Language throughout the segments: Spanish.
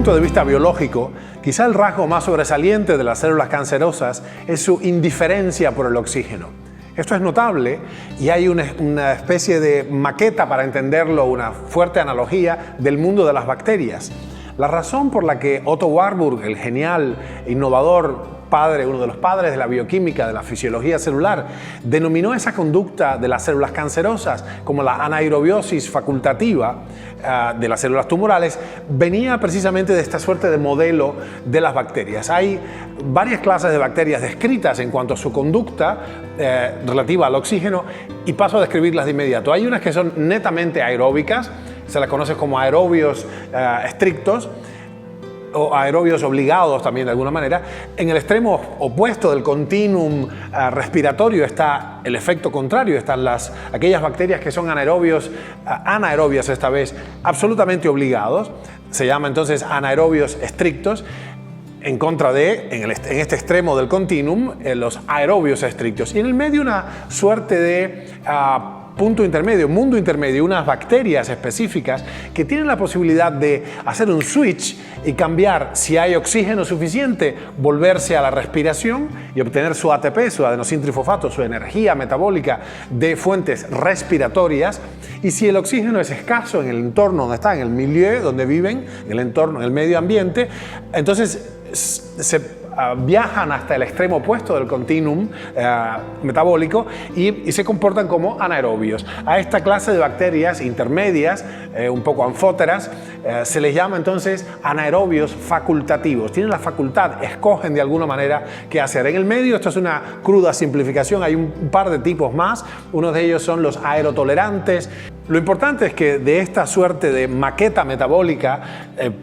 punto de vista biológico, quizá el rasgo más sobresaliente de las células cancerosas es su indiferencia por el oxígeno. Esto es notable y hay una especie de maqueta para entenderlo, una fuerte analogía del mundo de las bacterias. La razón por la que Otto Warburg, el genial innovador padre, uno de los padres de la bioquímica, de la fisiología celular, denominó esa conducta de las células cancerosas como la anaerobiosis facultativa de las células tumorales, venía precisamente de esta suerte de modelo de las bacterias. Hay varias clases de bacterias descritas en cuanto a su conducta relativa al oxígeno y paso a describirlas de inmediato. Hay unas que son netamente aeróbicas, se las conoce como aerobios estrictos, o aerobios obligados también de alguna manera. En el extremo opuesto del continuum respiratorio está el efecto contrario, están aquellas bacterias que son anaerobios, anaerobias esta vez, absolutamente obligados, se llama entonces anaerobios estrictos, en contra de, en este extremo del continuum, los aerobios estrictos. Y en el medio una suerte de punto intermedio, mundo intermedio, unas bacterias específicas que tienen la posibilidad de hacer un switch y cambiar, si hay oxígeno suficiente, volverse a la respiración y obtener su ATP, su adenosíntrifosfato, su energía metabólica de fuentes respiratorias. Y si el oxígeno es escaso en el entorno donde están, en el milieu donde viven, en el entorno, en el medio ambiente, entonces se viajan hasta el extremo opuesto del continuum metabólico y se comportan como anaerobios. A esta clase de bacterias intermedias, un poco anfóteras, se les llama entonces anaerobios facultativos. Tienen la facultad, escogen de alguna manera qué hacer. En el medio, esto es una cruda simplificación, hay un par de tipos más. Uno de ellos son los aerotolerantes. Lo importante es que de esta suerte de maqueta metabólica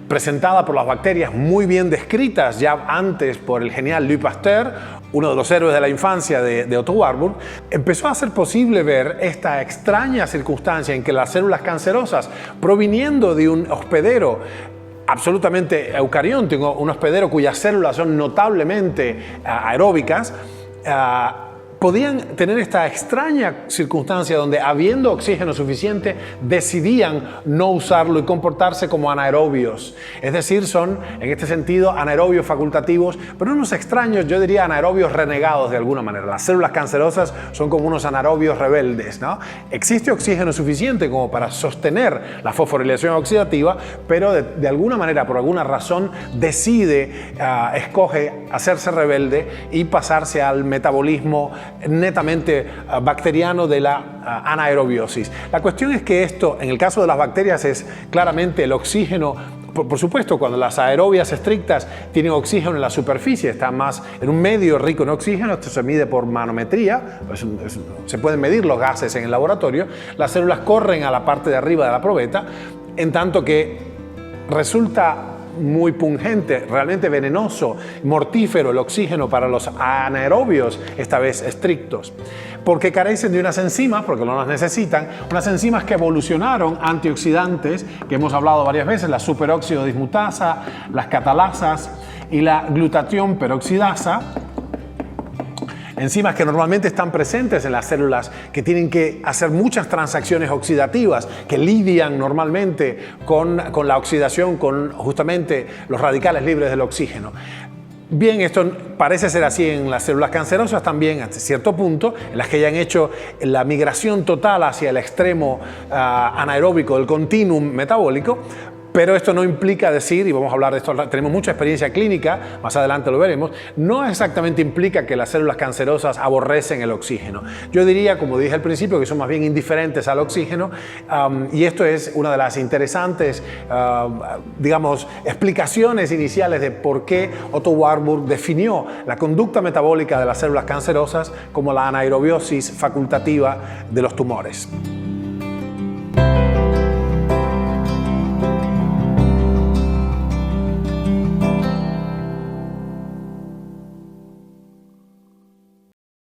presentada por las bacterias, muy bien descritas ya antes por el genial Louis Pasteur, uno de los héroes de la infancia de Otto Warburg, empezó a ser posible ver esta extraña circunstancia en que las células cancerosas, proviniendo de un hospedero absolutamente eucarionte, un hospedero cuyas células son notablemente aeróbicas, podían tener esta extraña circunstancia donde, habiendo oxígeno suficiente, decidían no usarlo y comportarse como anaerobios. Es decir, son, en este sentido, anaerobios facultativos, pero unos extraños, yo diría anaerobios renegados de alguna manera. Las células cancerosas son como unos anaerobios rebeldes, ¿no? Existe oxígeno suficiente como para sostener la fosforilación oxidativa, pero de alguna manera, por alguna razón, escoge hacerse rebelde y pasarse al metabolismo netamente bacteriano de la anaerobiosis. La cuestión es que esto, en el caso de las bacterias, es claramente el oxígeno. Por supuesto, cuando las aerobias estrictas tienen oxígeno en la superficie, están más en un medio rico en oxígeno, esto se mide por manometría, se pueden medir los gases en el laboratorio, las células corren a la parte de arriba de la probeta, en tanto que resulta muy pungente, realmente venenoso, mortífero el oxígeno para los anaerobios, esta vez estrictos, porque carecen de unas enzimas, porque no las necesitan, unas enzimas que evolucionaron antioxidantes, que hemos hablado varias veces, la superóxido dismutasa, las catalasas y la glutatión peroxidasa, enzimas que normalmente están presentes en las células que tienen que hacer muchas transacciones oxidativas, que lidian normalmente con la oxidación, con justamente los radicales libres del oxígeno. Bien, esto parece ser así en las células cancerosas también, hasta cierto punto, en las que ya han hecho la migración total hacia el extremo anaeróbico del continuum metabólico. Pero esto no implica decir, y vamos a hablar de esto, tenemos mucha experiencia clínica, más adelante lo veremos, no exactamente implica que las células cancerosas aborrecen el oxígeno. Yo diría, como dije al principio, que son más bien indiferentes al oxígeno, y esto es una de las interesantes, digamos, explicaciones iniciales de por qué Otto Warburg definió la conducta metabólica de las células cancerosas como la anaerobiosis facultativa de los tumores.